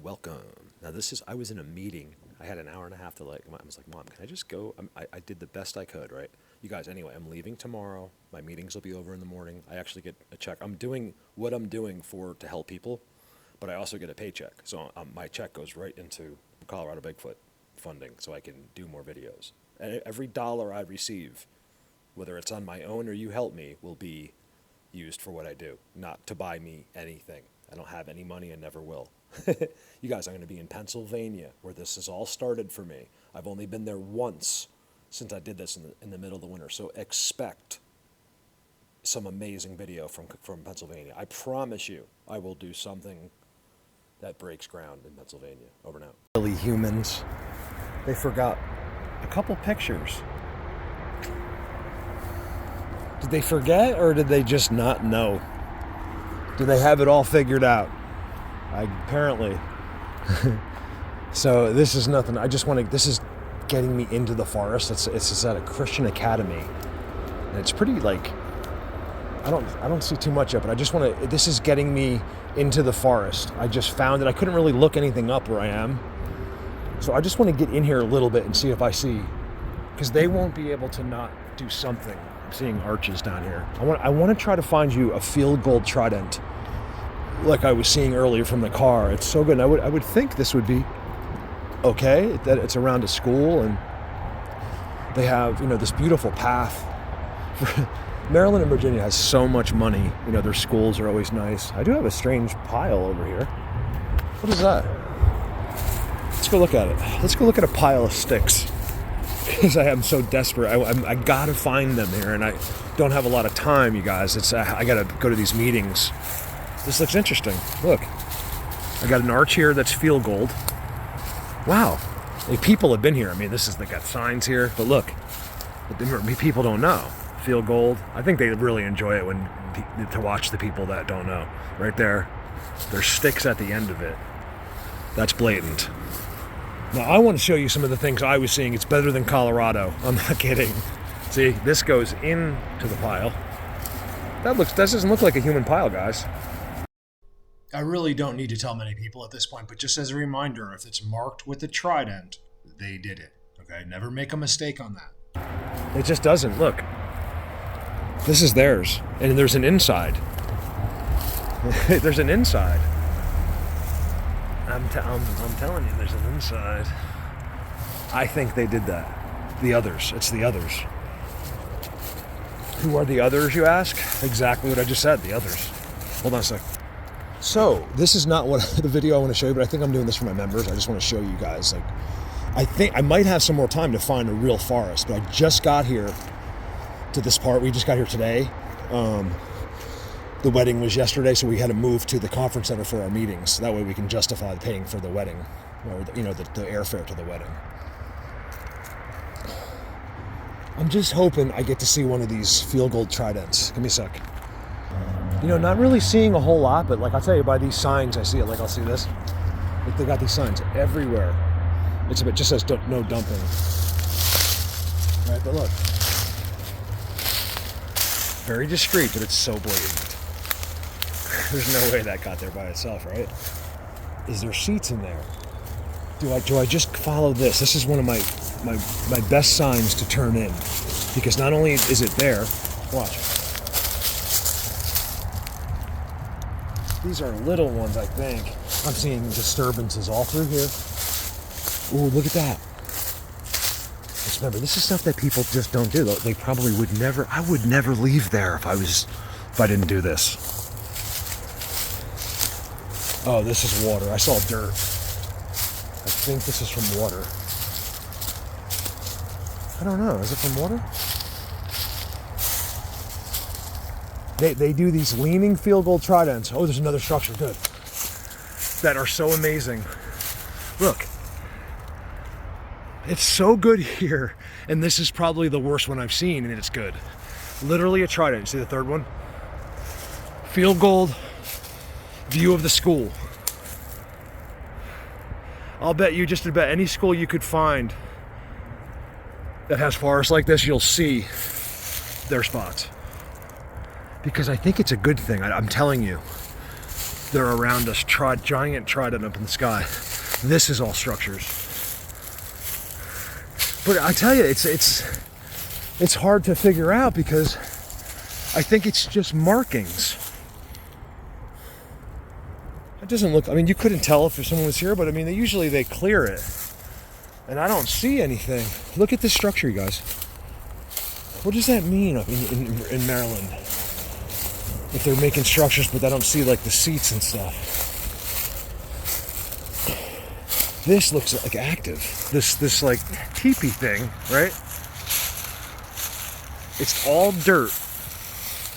Welcome. Now I was in a meeting. I had an hour and a half to I was like, Mom, can I just go? I did the best I could, right? You guys, anyway, I'm leaving tomorrow. My meetings will be over in the morning. I actually get a check. I'm doing what I'm doing to help people, but I also get a paycheck. So my check goes right into Colorado Bigfoot funding so I can do more videos. And every dollar I receive, whether it's on my own or you help me, will be used for what I do, not to buy me anything. I don't have any money and never will. You guys, I'm going to be in Pennsylvania, where this has all started for me. I've only been there once since I did this in the middle of the winter. So expect some amazing video from Pennsylvania. I promise you, I will do something that breaks ground in Pennsylvania. Over and out. Silly humans. They forgot a couple pictures. Did they forget, or did they just not know? Do they have it all figured out? Apparently. So this is nothing. This is getting me into the forest. It's at a Christian academy. And it's pretty I don't see too much of it. This is getting me into the forest. I just found it. I couldn't really look anything up where I am. So I just want to get in here a little bit and see if I see, because they won't be able to not do something. I'm seeing arches down here. I want to try to find you a field gold trident, like I was seeing earlier from the car. It's so good. I would think this would be okay, that it's around a school and they have, this beautiful path. Maryland and Virginia has so much money. Their schools are always nice. I do have a strange pile over here. What is that? Let's go look at it. Let's go look at a pile of sticks. Because I am so desperate. I gotta find them here, and I don't have a lot of time, you guys. I gotta go to these meetings. This looks interesting. Look, I got an arch here that's field gold. Wow, people have been here. I mean, they got signs here, but look, people don't know. Field gold. I think they really enjoy it to watch the people that don't know. Right there, there's sticks at the end of it. That's blatant. Now, I want to show you some of the things I was seeing. It's better than Colorado. I'm not kidding. See, this goes into the pile. That doesn't look like a human pile, guys. I really don't need to tell many people at this point, but just as a reminder, if it's marked with a trident, they did it. Okay? Never make a mistake on that. It just doesn't. Look. This is theirs. And there's an inside. There's an inside. I'm telling you, there's an inside. I think they did that. The others. It's the others. Who are the others, you ask? Exactly what I just said, the others. Hold on a sec. So, this is not the video I want to show you, but I think I'm doing this for my members. I just want to show you guys. I think I might have some more time to find a real forest, but I just got here to this part. We just got here today. The wedding was yesterday, so we had to move to the conference center for our meetings. That way we can justify paying for the wedding, or the airfare to the wedding. I'm just hoping I get to see one of these field gold tridents. Give me a sec. Not really seeing a whole lot, but I'll tell you, by these signs I see it. I'll see this. They got these signs everywhere. It just says no dumping. Right, but look. Very discreet, but it's so blatant. There's no way that got there by itself, right? Is there seats in there? Do I just follow this? This is one of my best signs to turn in, because not only is it there, watch. These are little ones, I think. I'm seeing disturbances all through here. Ooh, look at that. Just remember, this is stuff that people just don't do. They probably would never. I would never leave there if I didn't do this. Oh, this is water. I saw dirt. I think this is from water. I don't know. Is it from water? They do these leaning field gold tridents. Oh, there's another structure. Good. That are so amazing. Look. It's so good here. And this is probably the worst one I've seen, and it's good. Literally a trident. You see the third one? Field gold. View of the school. I'll bet you, just about any school you could find that has forests like this, you'll see their spots. Because I think it's a good thing. I'm telling you. They're around us, giant trident up in the sky. This is all structures. But I tell you, it's hard to figure out because I think it's just markings. It doesn't look, I mean, you couldn't tell if someone was here, but I mean, usually they clear it. And I don't see anything. Look at this structure, you guys. What does that mean up in Maryland? If they're making structures, but I don't see like the seats and stuff. This looks like active. This like teepee thing, right? It's all dirt.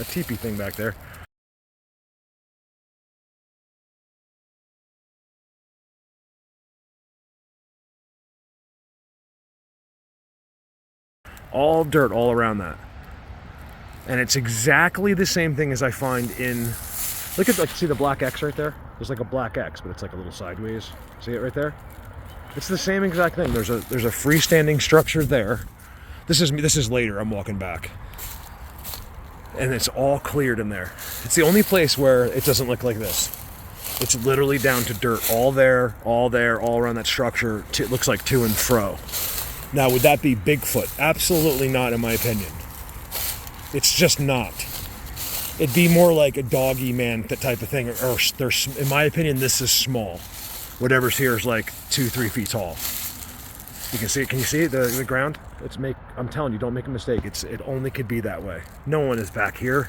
A teepee thing back there. All dirt all around that. And it's exactly the same thing as I find in, look at, like, see the black X right there? There's like a black X, but it's like a little sideways. See it right there? It's the same exact thing. There's a freestanding structure there. This is later, I'm walking back. And it's all cleared in there. It's the only place where it doesn't look like this. It's literally down to dirt, all there, all around that structure. It looks like to and fro. Now, would that be Bigfoot? Absolutely not, in my opinion. It's just not. It'd be more like a doggy man type of thing. Or there's, in my opinion, this is small. Whatever's here is like 2-3 feet tall. You can see it. Can you see it? The ground? I'm telling you, don't make a mistake. It only could be that way. No one is back here.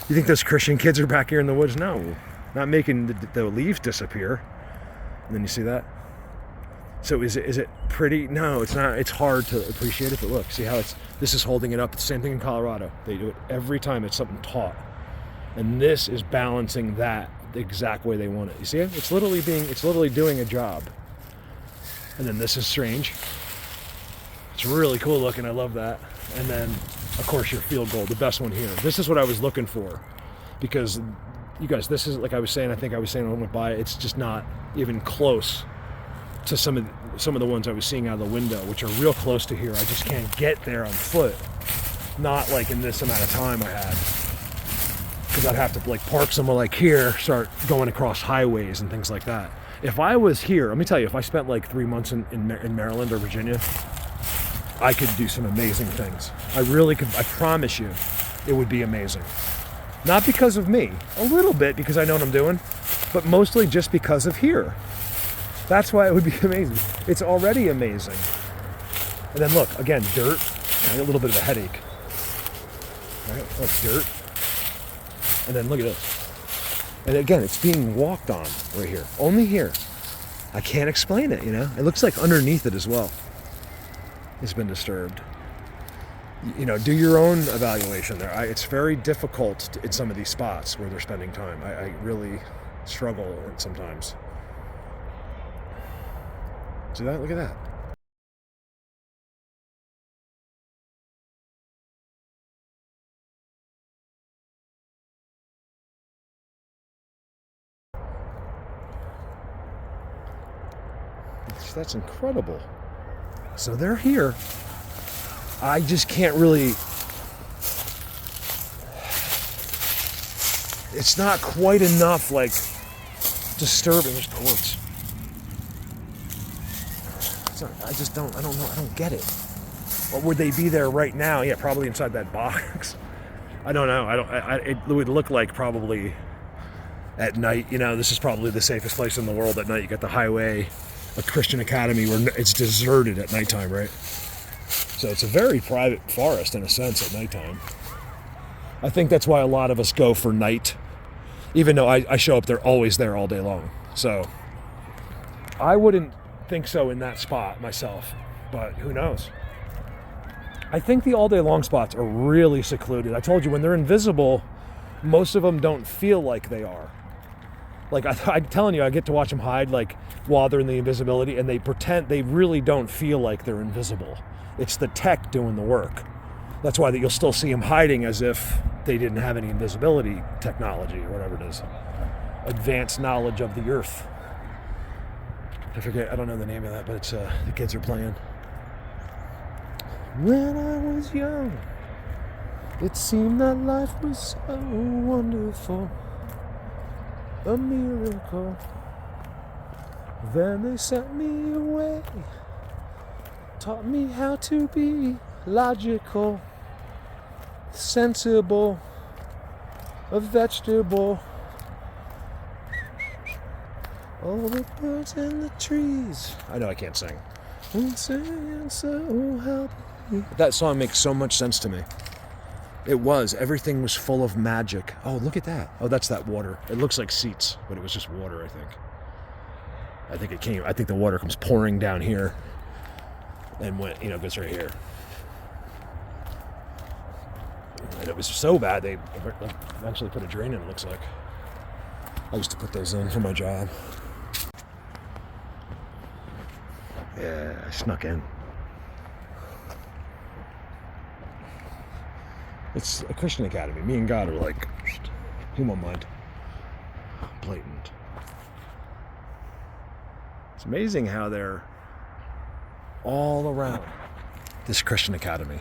You think those Christian kids are back here in the woods? No, not making the leaves disappear. And then you see that. So is it pretty? No, it's not. It's hard to appreciate it, but look, see how this is holding it up. It's the same thing in Colorado. They do it every time it's something taut. And this is balancing that the exact way they want it. You see it? It's literally doing a job. And then this is strange. It's really cool looking. I love that. And then, of course, your field goal, the best one here. This is what I was looking for. Because, you guys, this is, like I think I was saying when I went by, it's just not even close to some of the ones I was seeing out of the window, which are real close to here. I just can't get there on foot. Not like in this amount of time I had. Because I'd have to like park somewhere like here, start going across highways and things like that. If I was here, let me tell you, if I spent like 3 months in Maryland or Virginia, I could do some amazing things. I really could. I promise you, it would be amazing. Not because of me, a little bit because I know what I'm doing, but mostly just because of here. That's why it would be amazing. It's already amazing. And then look, again, dirt. I get a little bit of a headache. Right? Look, dirt. And then look at this. And again, it's being walked on right here. Only here. I can't explain it, you know? It looks like underneath it as well. It's been disturbed. You know, do your own evaluation there. It's very difficult in some of these spots where they're spending time. I really struggle sometimes. See that? Look at that. That's incredible. So they're here. I just can't really... It's not quite enough, like, disturbing. There's quartz. I don't get it. Or would they be there right now? Yeah, probably inside that box. I don't know. It would look like probably at night. You know, this is probably the safest place in the world at night. You got the highway, a Christian academy where it's deserted at nighttime, right? So it's a very private forest in a sense at nighttime. I think that's why a lot of us go for night, even though I show up, they're always there all day long. So I wouldn't think so in that spot myself, but who knows? I think the all day long spots are really secluded. I told you, when they're invisible, most of them don't feel like they are. Like I'm telling you, I get to watch them hide like while they're in the invisibility, and they pretend they really don't feel like they're invisible. It's the tech doing the work. That's why that you'll still see them hiding as if they didn't have any invisibility technology or whatever it is. Advanced knowledge of the earth. I forget, I don't know the name of that, but it's the kids are playing. When I was young, it seemed that life was so wonderful. a miracle. Then they sent me away, taught me how to be logical, sensible, a vegetable. All the birds and the trees. I know I can't sing. So help me. That song makes so much sense to me. It was. Everything was full of magic. Oh, look at that. Oh, that's that water. It looks like seats, but it was just water, I think. I think the water comes pouring down here and went, goes right here. And it was so bad they eventually put a drain in, it looks like. I used to put those in for my job. Yeah, I snuck in. It's a Christian academy. Me and God are like, he won't mind. Blatant. It's amazing how they're all around this Christian academy.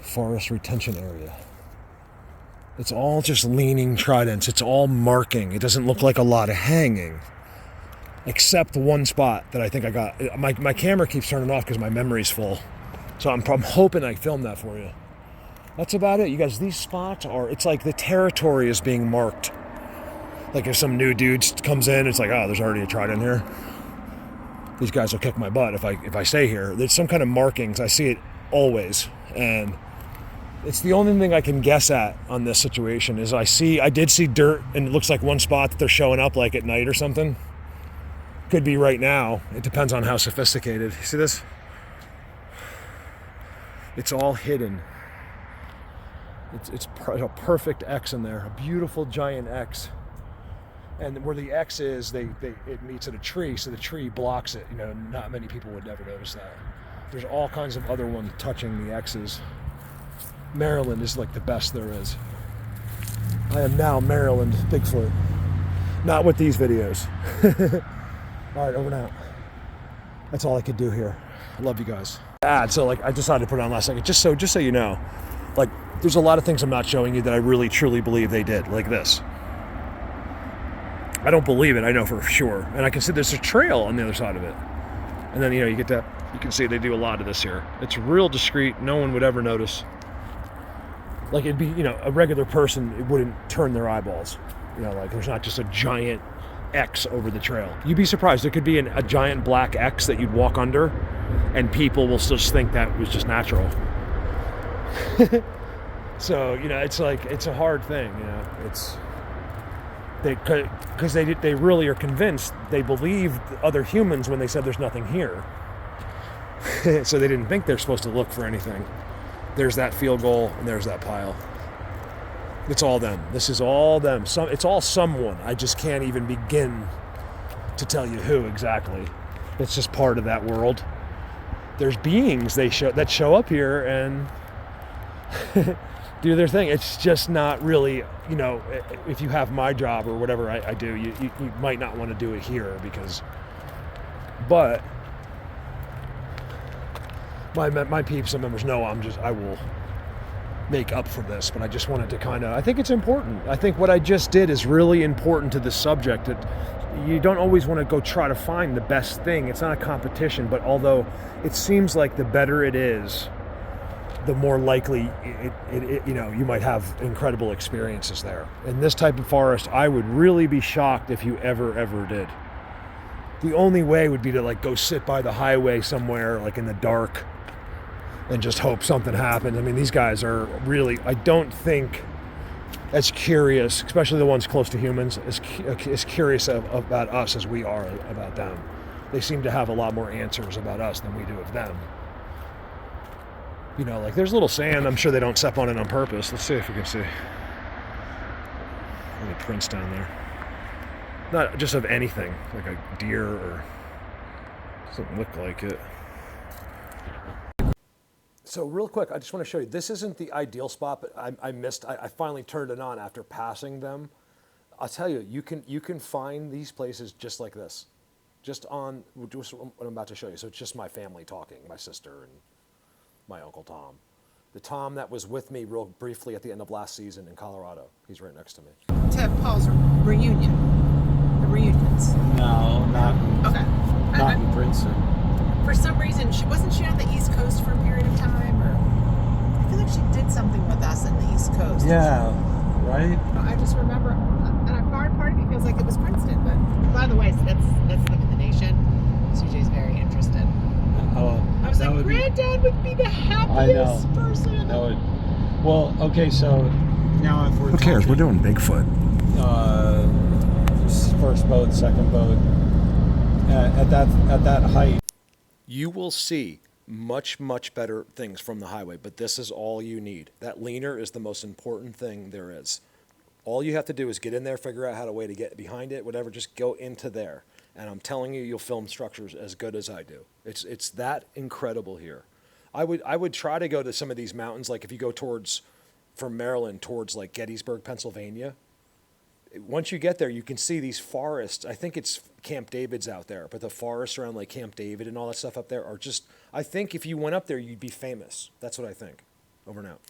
Forest retention area. It's all just leaning tridents. It's all marking. It doesn't look like a lot of hanging. Except one spot that I think I got. My camera keeps turning off because my memory's full. So I'm hoping I filmed that for you. That's about it. You guys, these spots it's like the territory is being marked. Like if some new dude comes in, it's like, oh, there's already a trident here. These guys will kick my butt if I stay here. There's some kind of markings. I see it always. And it's the only thing I can guess at on this situation is I did see dirt, and it looks like one spot that they're showing up like at night or something. Could be right now. It depends on how sophisticated. See this? It's all hidden. It's a perfect X in there, a beautiful giant X. And where the X is, it meets at a tree, so the tree blocks it. Not many people would ever notice that. There's all kinds of other ones touching the X's. Maryland is like the best there is. I am now Maryland Bigfoot. Not with these videos. All right, over and out. That's all I could do here. I love you guys. So I decided to put it on last second, just so you know. There's a lot of things I'm not showing you that I really truly believe they did, like this. I don't believe it, I know for sure. And I can see there's a trail on the other side of it. And then, you get that, you can see they do a lot of this here. It's real discreet, no one would ever notice. It'd be, a regular person, it wouldn't turn their eyeballs. There's not just a giant X over the trail. You'd be surprised, there could be a giant black X that you'd walk under, and people will just think that was just natural. So, it's a hard thing, because they really are convinced, they believed other humans when they said there's nothing here. So they didn't think they're supposed to look for anything. There's that field goal, and there's that pile. It's all them. This is all them. It's all someone. I just can't even begin to tell you who exactly. It's just part of that world. There's beings that show up here and do their thing. It's just not really, if you have my job or whatever I do, you might not want to do it here but my peeps and members know I will make up for this, but I just wanted to I think it's important. I think what I just did is really important to the subject. That you don't always want to go try to find the best thing. It's not a competition, but although it seems like the better it is, the more likely you might have incredible experiences there. In this type of forest, I would really be shocked if you ever did. The only way would be to go sit by the highway somewhere, in the dark, and just hope something happens. I mean, these guys are really, I don't think, as curious, especially the ones close to humans, as curious about us as we are about them. They seem to have a lot more answers about us than we do of them. There's a little sand. I'm sure they don't step on it on purpose. Let's see if we can see any prints down there. Not just of anything, like a deer or something look like it. So real quick, I just want to show you, this isn't the ideal spot, but I finally turned it on after passing them. I'll tell you, you can find these places just like this. Just what I'm about to show you. So it's just my family talking, my sister and my Uncle Tom. The Tom that was with me real briefly at the end of last season in Colorado. He's right next to me. to Paul's reunion? The reunions? No, not Okay. not in Princeton. For some reason, wasn't she on the East Coast for a period of time? Or I feel like she did something with us in the East Coast. Yeah, right? I just remember, and a part of me feels like it was Princeton. But by the way, so that's Look at the Nation. CJ's very interested. Oh, I was like, Granddad would be the happiest person. That would. Well, okay, so now if we're Who cares? talking, We're doing Bigfoot. First boat, second boat, at that height. You will see much, much better things from the highway, but this is all you need. That leaner is the most important thing there is. All you have to do is get in there, figure out how to way to get behind it, whatever, just go into there. And I'm telling you, you'll film structures as good as I do. It's that incredible here. I would try to go to some of these mountains, like if you go from Maryland towards like Gettysburg, Pennsylvania. Once you get there, you can see these forests. I think it's Camp David's out there, but the forests around like Camp David and all that stuff up there are just, I think if you went up there, you'd be famous. That's what I think. Over and out.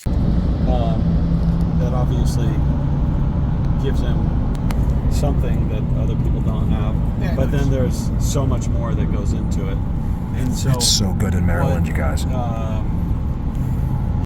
That obviously gives them something that other people don't have. Very but much. then there's so much more that goes into it. And so It's so good in Maryland, you guys.